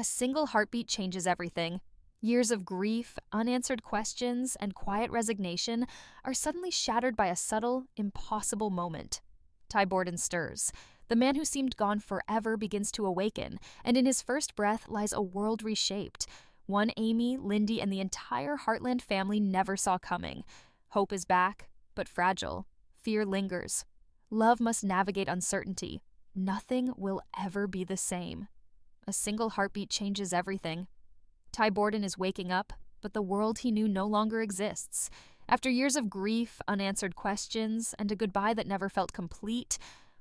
A single heartbeat changes everything. Years of grief, unanswered questions, and quiet resignation are suddenly shattered by a subtle, impossible moment. Ty Borden stirs. The man who seemed gone forever begins to awaken, and in his first breath lies a world reshaped. One Amy, Lindy, and the entire Heartland family never saw coming. Hope is back, but fragile. Fear lingers. Love must navigate uncertainty. Nothing will ever be the same. A single heartbeat changes everything. Ty Borden is waking up, but the world he knew no longer exists. After years of grief, unanswered questions, and a goodbye that never felt complete,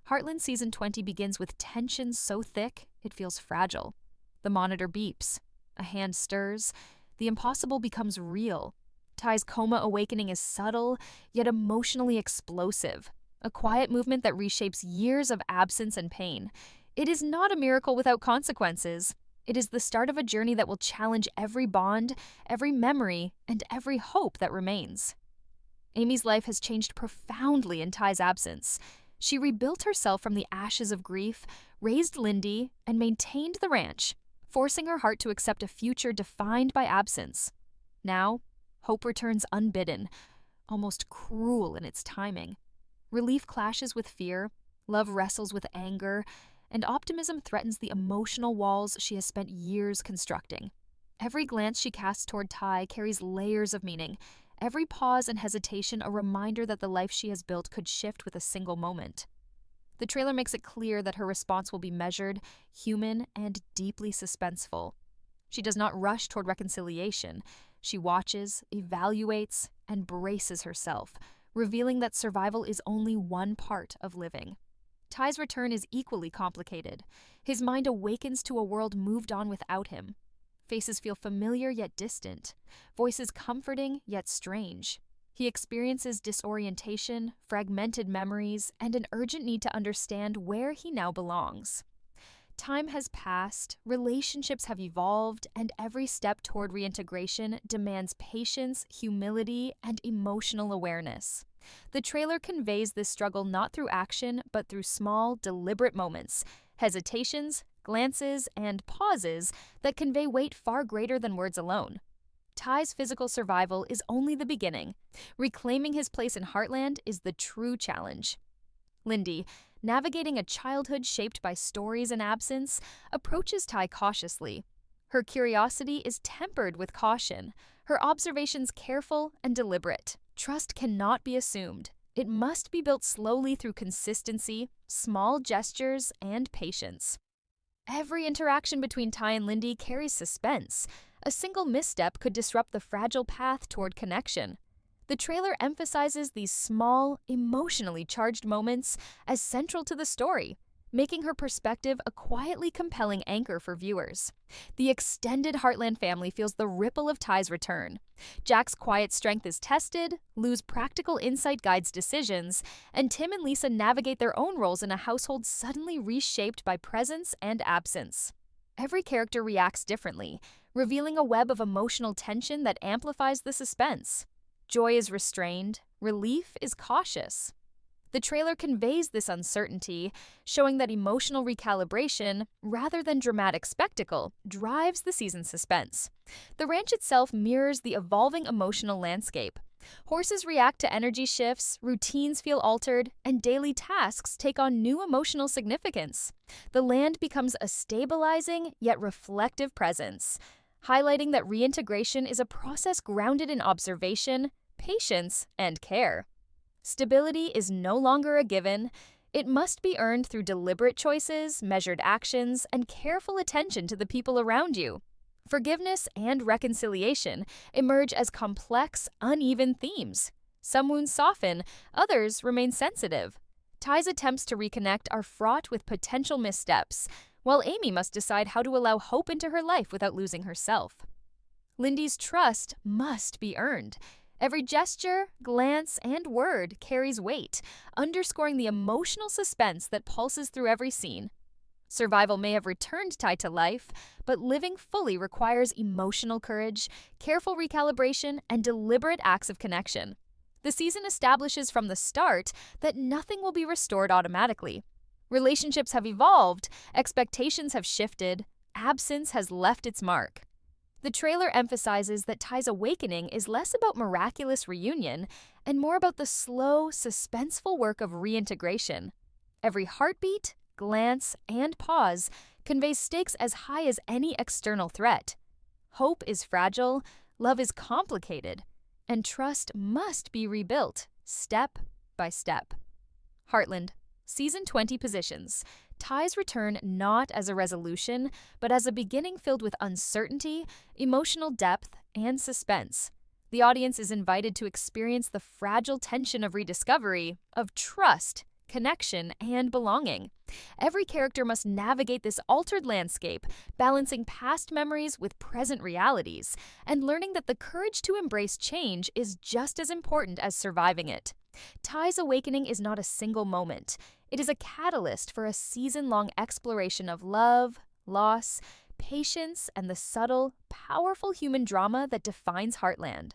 Heartland Season 20 begins with tension so thick it feels fragile. The monitor beeps. A hand stirs. The impossible becomes real. Ty's coma awakening is subtle, yet emotionally explosive. A quiet movement that reshapes years of absence and pain. It is not a miracle without consequences. It is the start of a journey that will challenge every bond, every memory, and every hope that remains. Amy's life has changed profoundly in Ty's absence. She rebuilt herself from the ashes of grief, raised Lindy, and maintained the ranch, forcing her heart to accept a future defined by absence. Now, hope returns unbidden, almost cruel in its timing. Relief clashes with fear, love wrestles with anger, and optimism threatens the emotional walls she has spent years constructing. Every glance she casts toward Ty carries layers of meaning, every pause and hesitation a reminder that the life she has built could shift with a single moment. The trailer makes it clear that her response will be measured, human, and deeply suspenseful. She does not rush toward reconciliation. She watches, evaluates, and braces herself, revealing that survival is only one part of living. Ty's return is equally complicated. His mind awakens to a world moved on without him. Faces feel familiar yet distant, voices comforting yet strange. He experiences disorientation, fragmented memories, and an urgent need to understand where he now belongs. Time has passed, relationships have evolved, and every step toward reintegration demands patience, humility, and emotional awareness. The trailer conveys this struggle not through action, but through small, deliberate moments, hesitations, glances, and pauses that convey weight far greater than words alone. Ty's physical survival is only the beginning. Reclaiming his place in Heartland is the true challenge. Lindy, navigating a childhood shaped by stories and absence, approaches Ty cautiously. Her curiosity is tempered with caution, her observations careful and deliberate. Trust cannot be assumed. It must be built slowly through consistency, small gestures, and patience. Every interaction between Ty and Lindy carries suspense. A single misstep could disrupt the fragile path toward connection. The trailer emphasizes these small, emotionally charged moments as central to the story, making her perspective a quietly compelling anchor for viewers. The extended Heartland family feels the ripple of Ty's return. Jack's quiet strength is tested, Lou's practical insight guides decisions, and Tim and Lisa navigate their own roles in a household suddenly reshaped by presence and absence. Every character reacts differently, revealing a web of emotional tension that amplifies the suspense. Joy is restrained, relief is cautious. The trailer conveys this uncertainty, showing that emotional recalibration, rather than dramatic spectacle, drives the season's suspense. The ranch itself mirrors the evolving emotional landscape. Horses react to energy shifts, routines feel altered, and daily tasks take on new emotional significance. The land becomes a stabilizing yet reflective presence, highlighting that reintegration is a process grounded in observation, patience, and care. Stability is no longer a given. It must be earned through deliberate choices, measured actions, and careful attention to the people around you. Forgiveness and reconciliation emerge as complex, uneven themes. Some wounds soften, others remain sensitive. Ty's attempts to reconnect are fraught with potential missteps, while Amy must decide how to allow hope into her life without losing herself. Lindy's trust must be earned. Every gesture, glance, and word carries weight, underscoring the emotional suspense that pulses through every scene. Survival may have returned Ty to life, but living fully requires emotional courage, careful recalibration, and deliberate acts of connection. The season establishes from the start that nothing will be restored automatically. Relationships have evolved, expectations have shifted, Absence has left its mark. The trailer emphasizes that Ty's awakening is less about miraculous reunion and more about the slow, suspenseful work of reintegration. Every heartbeat, glance, and pause conveys stakes as high as any external threat. Hope is fragile, love is complicated, and trust must be rebuilt step by step. Heartland, Season 20 positions. Ty's return not as a resolution, but as a beginning filled with uncertainty, emotional depth, and suspense. The audience is invited to experience the fragile tension of rediscovery, of trust, connection, and belonging. Every character must navigate this altered landscape, balancing past memories with present realities, and learning that the courage to embrace change is just as important as surviving it. Ty's awakening is not a single moment. It is a catalyst for a season-long exploration of love, loss, patience, and the subtle, powerful human drama that defines Heartland.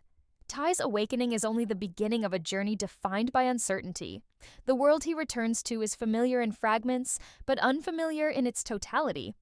Ty's awakening is only the beginning of a journey defined by uncertainty. The world he returns to is familiar in fragments, but unfamiliar in its totality.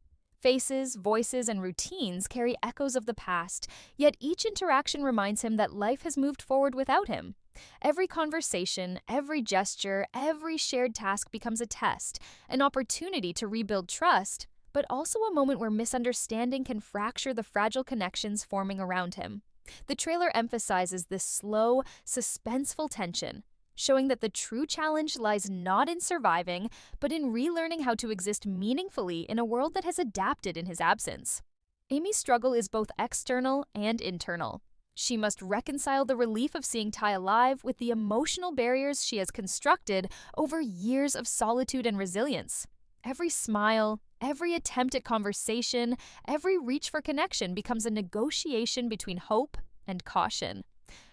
Faces, voices, and routines carry echoes of the past, yet each interaction reminds him that life has moved forward without him. Every conversation, every gesture, every shared task becomes a test, an opportunity to rebuild trust, but also a moment where misunderstanding can fracture the fragile connections forming around him. The trailer emphasizes this slow, suspenseful tension, showing that the true challenge lies not in surviving, but in relearning how to exist meaningfully in a world that has adapted in his absence. Amy's struggle is both external and internal. She must reconcile the relief of seeing Ty alive with the emotional barriers she has constructed over years of solitude and resilience. Every smile, every attempt at conversation, every reach for connection becomes a negotiation between hope and caution.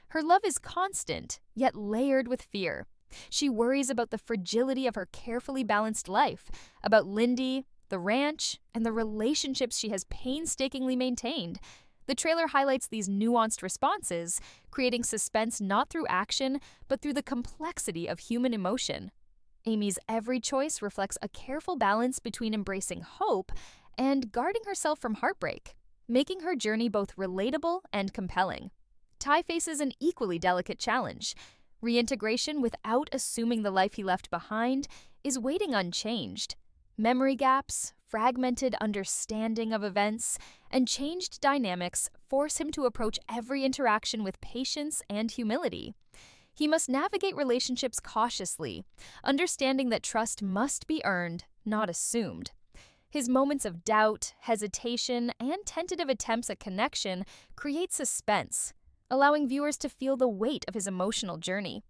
Her love is constant, yet layered with fear. She worries about the fragility of her carefully balanced life, about Lindy, the ranch, and the relationships she has painstakingly maintained. The trailer highlights these nuanced responses, creating suspense not through action, but through the complexity of human emotion. Amy's every choice reflects a careful balance between embracing hope and guarding herself from heartbreak, making her journey both relatable and compelling. Ty faces an equally delicate challenge. Reintegration without assuming the life he left behind is waiting unchanged. Memory gaps, fragmented understanding of events, and changed dynamics force him to approach every interaction with patience and humility. He must navigate relationships cautiously, understanding that trust must be earned, not assumed. His moments of doubt, hesitation, and tentative attempts at connection create suspense, allowing viewers to feel the weight of his emotional journey.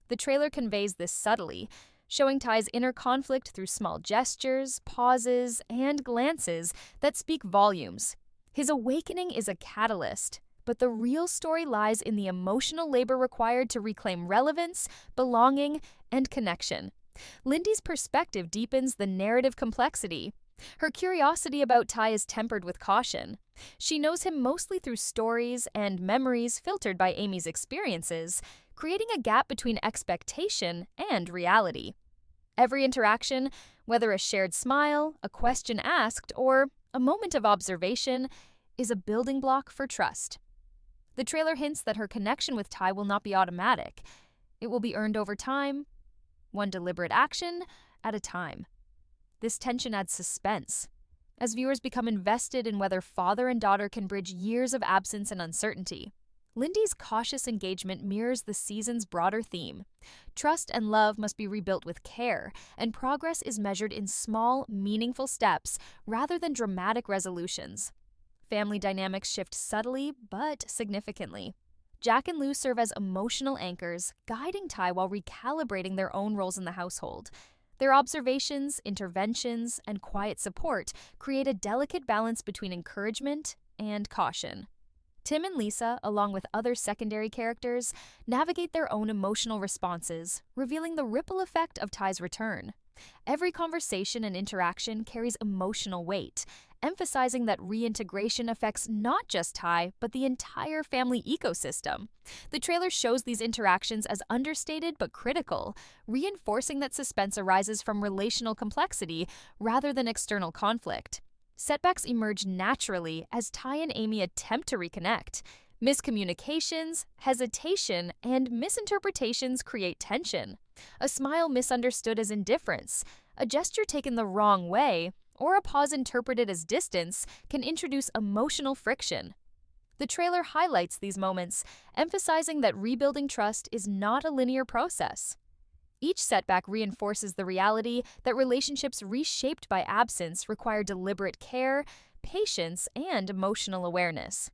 The trailer conveys this subtly, showing Ty's inner conflict through small gestures, pauses, and glances that speak volumes. His awakening is a catalyst, but the real story lies in the emotional labor required to reclaim relevance, belonging, and connection. Lindy's perspective deepens the narrative complexity. Her curiosity about Ty is tempered with caution. She knows him mostly through stories and memories filtered by Amy's experiences, creating a gap between expectation and reality. Every interaction, whether a shared smile, a question asked, or a moment of observation, is a building block for trust. The trailer hints that her connection with Ty will not be automatic. It will be earned over time, one deliberate action at a time. This tension adds suspense, as viewers become invested in whether father and daughter can bridge years of absence and uncertainty. Lindy's cautious engagement mirrors the season's broader theme. Trust and love must be rebuilt with care, and progress is measured in small, meaningful steps rather than dramatic resolutions. Family dynamics shift subtly but significantly. Jack and Lou serve as emotional anchors, guiding Ty while recalibrating their own roles in the household. Their observations, interventions, and quiet support create a delicate balance between encouragement and caution. Tim and Lisa, along with other secondary characters, navigate their own emotional responses, revealing the ripple effect of Ty's return. Every conversation and interaction carries emotional weight, emphasizing that reintegration affects not just Ty, but the entire family ecosystem. The trailer shows these interactions as understated but critical, reinforcing that suspense arises from relational complexity rather than external conflict. Setbacks emerge naturally as Ty and Amy attempt to reconnect. Miscommunications, hesitation, and misinterpretations create tension. A smile misunderstood as indifference, a gesture taken the wrong way, or a pause interpreted as distance can introduce emotional friction. The trailer highlights these moments, emphasizing that rebuilding trust is not a linear process. Each setback reinforces the reality that relationships reshaped by absence require deliberate care, patience, and emotional awareness.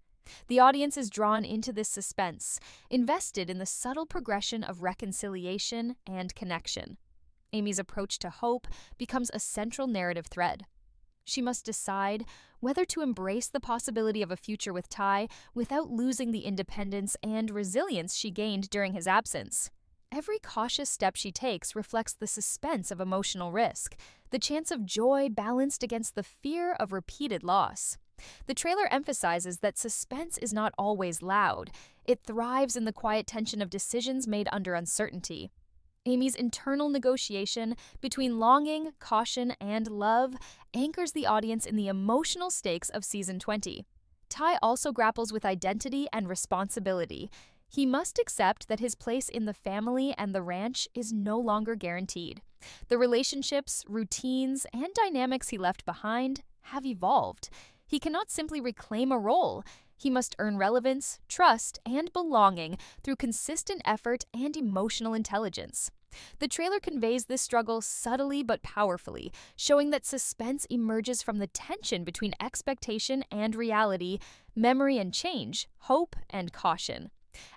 The audience is drawn into this suspense, invested in the subtle progression of reconciliation and connection. Amy's approach to hope becomes a central narrative thread. She must decide whether to embrace the possibility of a future with Ty without losing the independence and resilience she gained during his absence. Every cautious step she takes reflects the suspense of emotional risk, the chance of joy balanced against the fear of repeated loss. The trailer emphasizes that suspense is not always loud. It thrives in the quiet tension of decisions made under uncertainty. Amy's internal negotiation between longing, caution, and love anchors the audience in the emotional stakes of Season 20. Ty also grapples with identity and responsibility. He must accept that his place in the family and the ranch is no longer guaranteed. The relationships, routines, and dynamics he left behind have evolved. He cannot simply reclaim a role. He must earn relevance, trust, and belonging through consistent effort and emotional intelligence. The trailer conveys this struggle subtly but powerfully, showing that suspense emerges from the tension between expectation and reality, memory and change, hope and caution.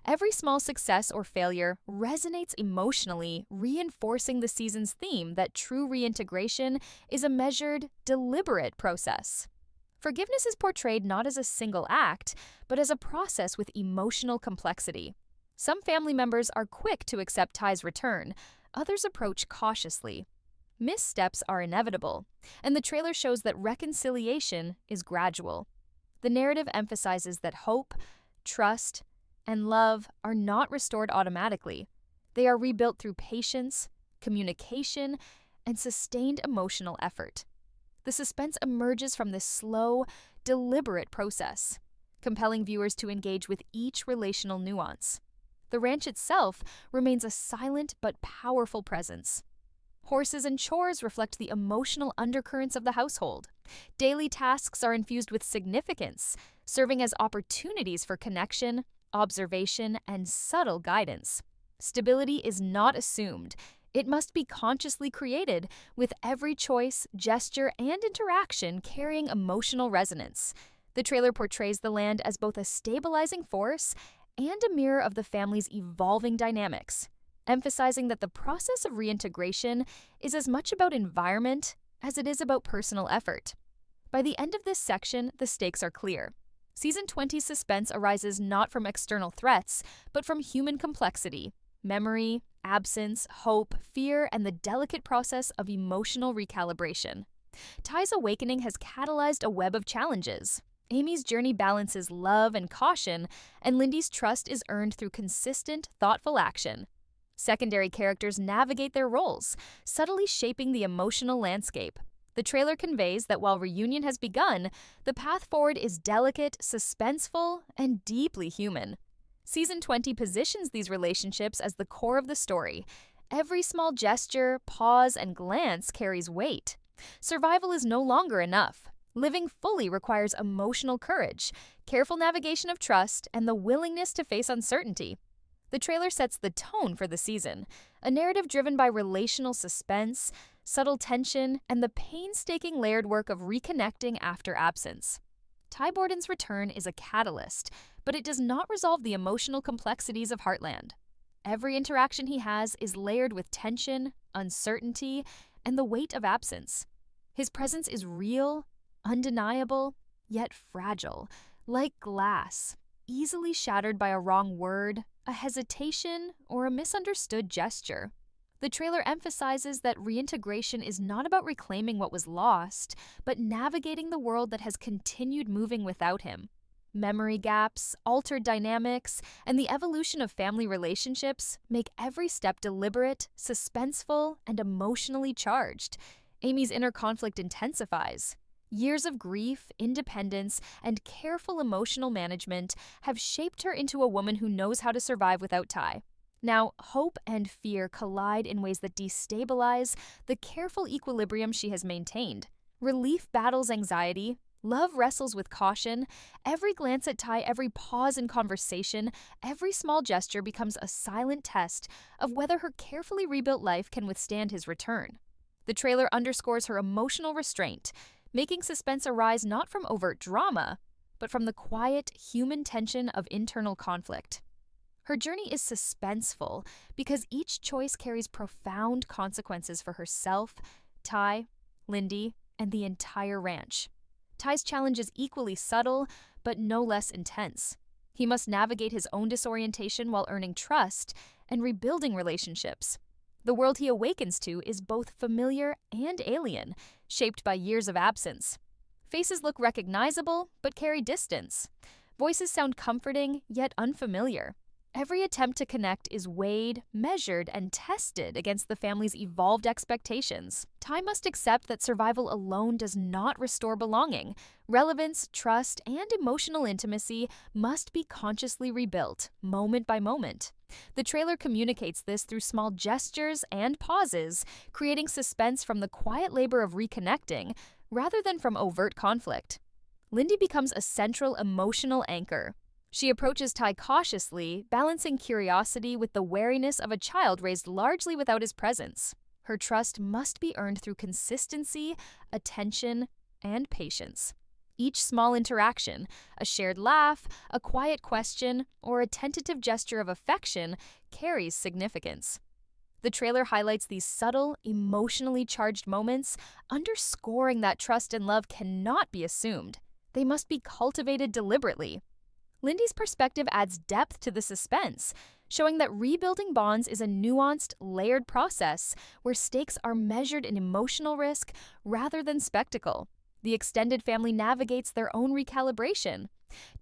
Every small success or failure resonates emotionally, reinforcing the season's theme that true reintegration is a measured, deliberate process. Forgiveness is portrayed not as a single act, but as a process with emotional complexity. Some family members are quick to accept Ty's return, others approach cautiously. Missteps are inevitable, and the trailer shows that reconciliation is gradual. The narrative emphasizes that hope, trust, and love are not restored automatically. They are rebuilt through patience, communication, and sustained emotional effort. The suspense emerges from this slow, deliberate process, compelling viewers to engage with each relational nuance. The ranch itself remains a silent but powerful presence. Horses and chores reflect the emotional undercurrents of the household. Daily tasks are infused with significance, serving as opportunities for connection, observation, and subtle guidance. Stability is not assumed. It must be consciously created, with every choice, gesture, and interaction carrying emotional resonance. The trailer portrays the land as both a stabilizing force and a mirror of the family's evolving dynamics, emphasizing that the process of reintegration is as much about environment as it is about personal effort. By the end of this section, the stakes are clear. Season 20's suspense arises not from external threats, but from human complexity, memory, absence, hope, fear, and the delicate process of emotional recalibration. Ty's awakening has catalyzed a web of challenges. Amy's journey balances love and caution, and Lindy's trust is earned through consistent, thoughtful action. Secondary characters navigate their roles, subtly shaping the emotional landscape. The trailer conveys that while reunion has begun, the path forward is delicate, suspenseful, and deeply human. Season 20 positions these relationships as the core of the story. Every small gesture, pause, and glance carries weight. Survival is no longer enough. Living fully requires emotional courage, careful navigation of trust, and the willingness to face uncertainty. The trailer sets the tone for the season, a narrative driven by relational suspense, subtle tension, and the painstaking layered work of reconnecting after absence. Ty Borden's return is a catalyst, but it does not resolve the emotional complexities of Heartland. Every interaction he has is layered with tension, uncertainty, and the weight of absence. His presence is real, undeniable, yet fragile, like glass, easily shattered by a wrong word, a hesitation, or a misunderstood gesture. The trailer emphasizes that reintegration is not about reclaiming what was lost, but navigating the world that has continued moving without him. Memory gaps, altered dynamics, and the evolution of family relationships make every step deliberate, suspenseful, and emotionally charged. Amy's inner conflict intensifies. Years of grief, independence, and careful emotional management have shaped her into a woman who knows how to survive without Ty. Now, hope and fear collide in ways that destabilize the careful equilibrium she has maintained. Relief battles anxiety, love wrestles with caution, every glance at Ty, every pause in conversation, every small gesture becomes a silent test of whether her carefully rebuilt life can withstand his return. The trailer underscores her emotional restraint, making suspense arise not from overt drama, but from the quiet, human tension of internal conflict. Her journey is suspenseful because each choice carries profound consequences for herself, Ty, Lindy, and the entire ranch. Ty's challenge is equally subtle, but no less intense. He must navigate his own disorientation while earning trust and rebuilding relationships. The world he awakens to is both familiar and alien, shaped by years of absence. Faces look recognizable, but carry distance. Voices sound comforting, yet unfamiliar. Every attempt to connect is weighed, measured, and tested against the family's evolved expectations. Ty must accept that survival alone does not restore belonging. Relevance, trust, and emotional intimacy must be consciously rebuilt, moment by moment. The trailer communicates this through small gestures and pauses, creating suspense from the quiet labor of reconnecting, rather than from overt conflict. Lindy becomes a central emotional anchor. She approaches Ty cautiously, balancing curiosity with the wariness of a child raised largely without his presence. Her trust must be earned through consistency, attention, and patience. Each small interaction, a shared laugh, a quiet question, or a tentative gesture of affection, carries significance. The trailer highlights these subtle, emotionally charged moments, underscoring that trust and love cannot be assumed. They must be cultivated deliberately. Lindy's perspective adds depth to the suspense, showing that rebuilding bonds is a nuanced, layered process where stakes are measured in emotional risk rather than spectacle. The extended family navigates their own recalibration.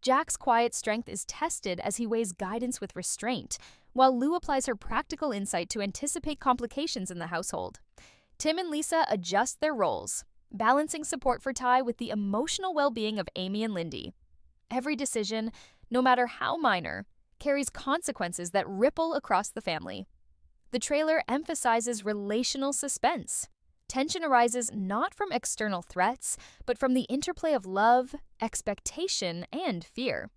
Jack's quiet strength is tested as he weighs guidance with restraint, while Lou applies her practical insight to anticipate complications in the household. Tim and Lisa adjust their roles, balancing support for Ty with the emotional well-being of Amy and Lindy. Every decision, no matter how minor, carries consequences that ripple across the family. The trailer emphasizes relational suspense. Tension arises not from external threats, but from the interplay of love, expectation, and fear.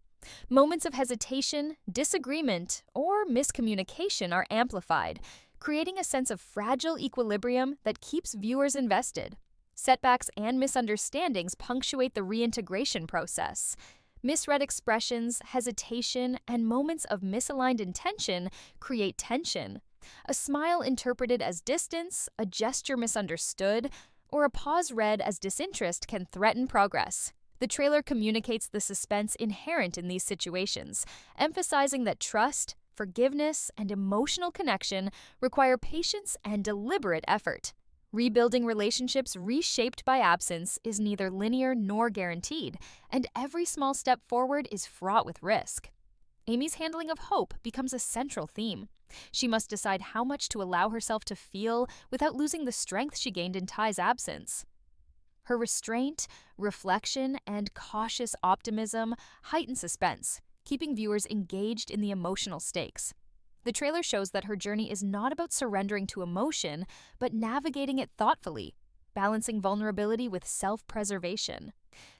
Moments of hesitation, disagreement, or miscommunication are amplified, creating a sense of fragile equilibrium that keeps viewers invested. Setbacks and misunderstandings punctuate the reintegration process. Misread expressions, hesitation, and moments of misaligned intention create tension. A smile interpreted as distance, a gesture misunderstood, or a pause read as disinterest can threaten progress. The trailer communicates the suspense inherent in these situations, emphasizing that trust, forgiveness, and emotional connection require patience and deliberate effort. Rebuilding relationships reshaped by absence is neither linear nor guaranteed, and every small step forward is fraught with risk. Amy's handling of hope becomes a central theme. She must decide how much to allow herself to feel without losing the strength she gained in Ty's absence. Her restraint, reflection, and cautious optimism heighten suspense, keeping viewers engaged in the emotional stakes. The trailer shows that her journey is not about surrendering to emotion, but navigating it thoughtfully, balancing vulnerability with self-preservation.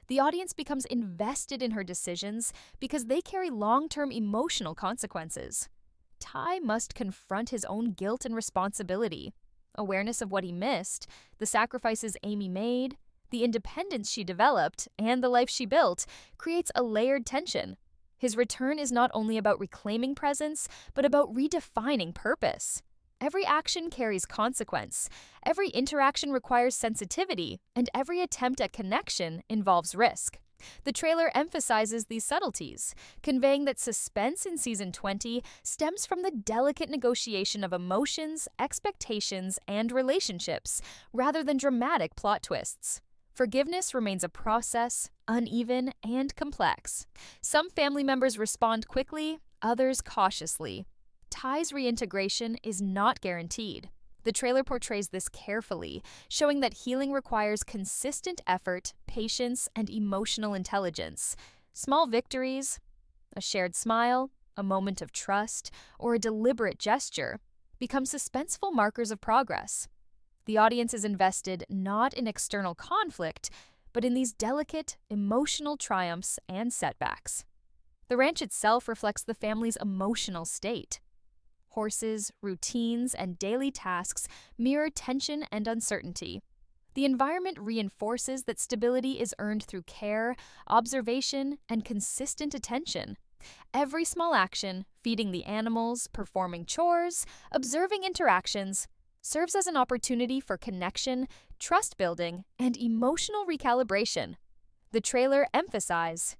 The audience becomes invested in her decisions because they carry long-term emotional consequences. Ty must confront his own guilt and responsibility, awareness of what he missed, the sacrifices Amy made, the independence she developed, and the life she built, creates a layered tension. His return is not only about reclaiming presence, but about redefining purpose. Every action carries consequence, every interaction requires sensitivity, and every attempt at connection involves risk. The trailer emphasizes these subtleties, conveying that suspense in Season 20 stems from the delicate negotiation of emotions, expectations, and relationships, rather than dramatic plot twists. Forgiveness remains a process, uneven and complex. Some family members respond quickly, others cautiously. Ty's reintegration is not guaranteed. The trailer portrays this carefully, showing that healing requires consistent effort, patience, and emotional intelligence. Small victories, a shared smile, a moment of trust, or a deliberate gesture, become suspenseful markers of progress. The audience is invested not in external conflict, but in these delicate, emotional triumphs and setbacks. The ranch itself reflects the family's emotional state. Horses, routines, and daily tasks mirror tension and uncertainty. The environment reinforces that stability is earned through care, observation, and consistent attention. Every small action, feeding the animals, performing chores, observing interactions, serves as an opportunity for connection, trust building, and emotional recalibration. The trailer emphasizes